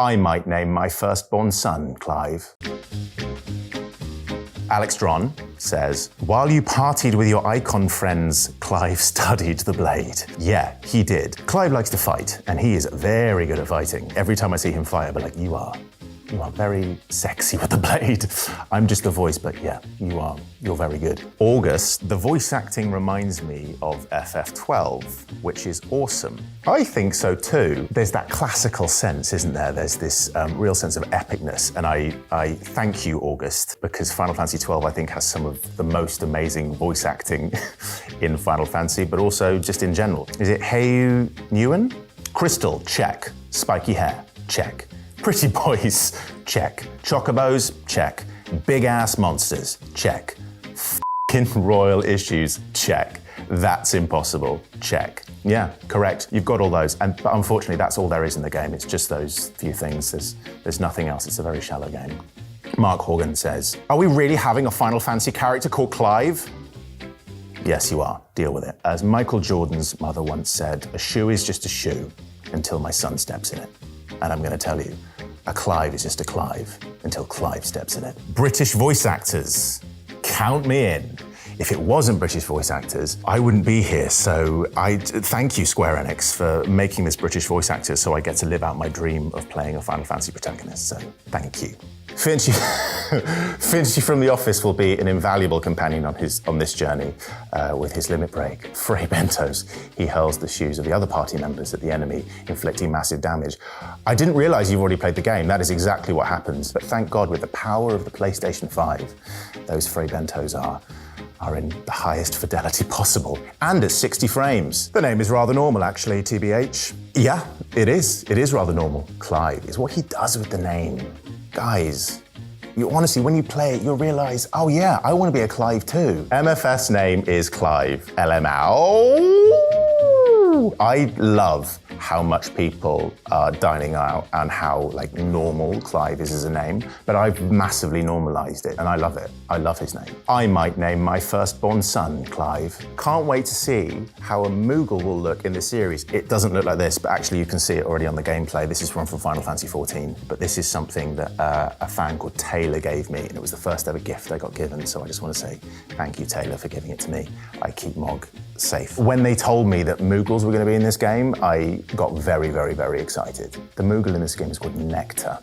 I might name my firstborn son Clive. Alex Dron says, while you partied with your icon friends, Clive studied the blade. Yeah, he did. Clive likes to fight, and he is very good at fighting. Every time I see him fight, I'll be like, you are very sexy with the blade. I'm just the voice, but yeah, you're very good. August, the voice acting reminds me of FF12, which is awesome. I think so too. There's that classical sense, isn't there? There's this real sense of epicness, and I thank you, August, because Final Fantasy XII, I think, has some of the most amazing voice acting in Final Fantasy, but also just in general. Is it Heiyu Nguyen? Crystal, check. Spiky hair, check. Pretty boys, check. Chocobos, check. Big ass monsters, check. F***ing royal issues, check. That's impossible, check. Yeah, correct. You've got all those, but unfortunately, that's all there is in the game. It's just those few things. There's nothing else. It's a very shallow game. Mark Horgan says, are we really having a Final Fantasy character called Clive? Yes, you are. Deal with it. As Michael Jordan's mother once said, a shoe is just a shoe until my son steps in it. And I'm going to tell you, a Clive is just a Clive until Clive steps in it. British voice actors, count me in. If it wasn't British voice actors, I wouldn't be here. So I thank you, Square Enix, for making this British voice actor so I get to live out my dream of playing a Final Fantasy protagonist. So thank you. Finchy from The Office will be an invaluable companion on this journey with his limit break. Frey Bentos, he hurls the shoes of the other party members at the enemy, inflicting massive damage. I didn't realize you've already played the game. That is exactly what happens. But thank God, with the power of the PlayStation 5, those Frey Bentos are in the highest fidelity possible, and at 60 frames. The name is rather normal, actually, TBH. Yeah, it is. It is rather normal. Clive is what he does with the name. Guys, honestly, when you play it, you'll realize, oh yeah, I want to be a Clive too. MFS name is Clive. LMAO. I love how much people are dining out and how normal Clive is as a name, but I've massively normalized it and I love it. I love his name. I might name my firstborn son Clive. Can't wait to see how a Moogle will look in the series. It doesn't look like this, but actually you can see it already on the gameplay. This is from Final Fantasy XIV, but this is something that a fan called Taylor gave me, and it was the first ever gift I got given, so I just want to say thank you, Taylor, for giving it to me. I keep Mog safe. When they told me that Moogles were going to be in this game, I got very, very, very excited. The Moogle in this game is called Nectar,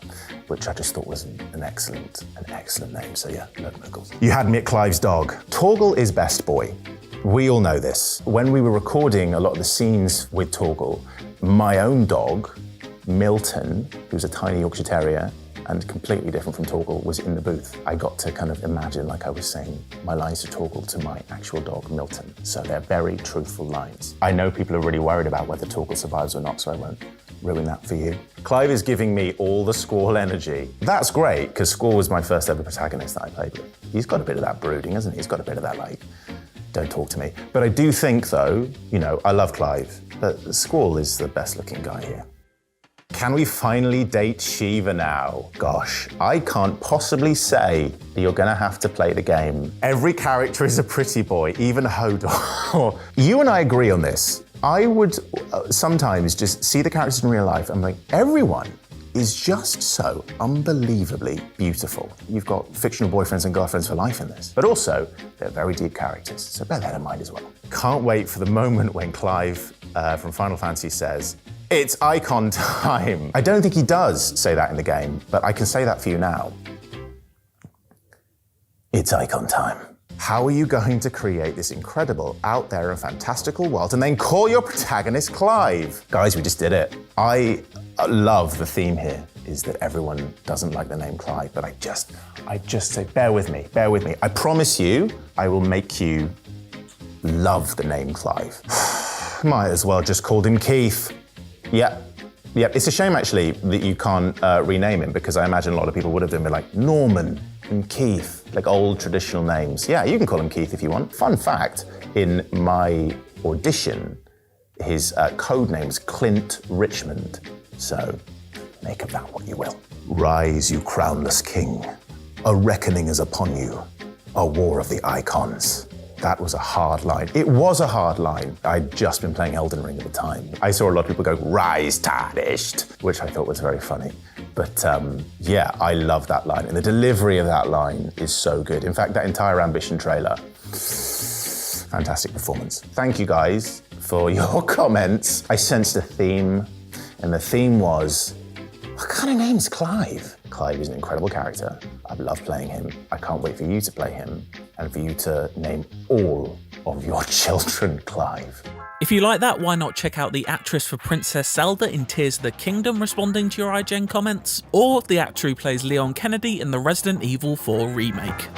which I just thought was an excellent name. So yeah, love Moogles. You had me at Clive's dog. Torgal is best boy. We all know this. When we were recording a lot of the scenes with Torgal, my own dog, Milton, who's a tiny Yorkshire Terrier, and completely different from Torgal, was in the booth. I got to kind of imagine like I was saying my lines to Torgal to my actual dog, Milton. So they're very truthful lines. I know people are really worried about whether Torgal survives or not, so I won't ruin that for you. Clive is giving me all the Squall energy. That's great, because Squall was my first ever protagonist that I played with. He's got a bit of that brooding, hasn't he? He's got a bit of that don't talk to me. But I do think though, I love Clive, but Squall is the best looking guy here. Can we finally date Shiva now? Gosh, I can't possibly say that you're gonna have to play the game. Every character is a pretty boy, even Hodor. You and I agree on this. I would sometimes just see the characters in real life and everyone is just so unbelievably beautiful. You've got fictional boyfriends and girlfriends for life in this, but also they're very deep characters, so bear that in mind as well. Can't wait for the moment when Clive from Final Fantasy says, "It's icon time." I don't think he does say that in the game, but I can say that for you now. It's icon time. How are you going to create this incredible, out there and fantastical world and then call your protagonist Clive? Guys, we just did it. I love the theme here, is that everyone doesn't like the name Clive, but I just say, bear with me. I promise you, I will make you love the name Clive. Might as well just called him Keith. Yep. It's a shame, actually, that you can't rename him, because I imagine a lot of people would have been like Norman and Keith, like old traditional names. Yeah, you can call him Keith if you want. Fun fact, in my audition, his code name's Clint Richmond. So make of that what you will. Rise, you crownless king. A reckoning is upon you. A war of the icons. That was a hard line. It was a hard line. I'd just been playing Elden Ring at the time. I saw a lot of people go, "Rise, tarnished," which I thought was very funny. But yeah, I love that line. And the delivery of that line is so good. In fact, that entire Ambition trailer, fantastic performance. Thank you guys for your comments. I sensed a theme, and the theme was, what kind of name's Clive? Clive is an incredible character. I've loved playing him. I can't wait for you to play him and for you to name all of your children Clive. If you like that, why not check out the actress for Princess Zelda in Tears of the Kingdom responding to your IGN comments, or the actor who plays Leon Kennedy in the Resident Evil 4 remake.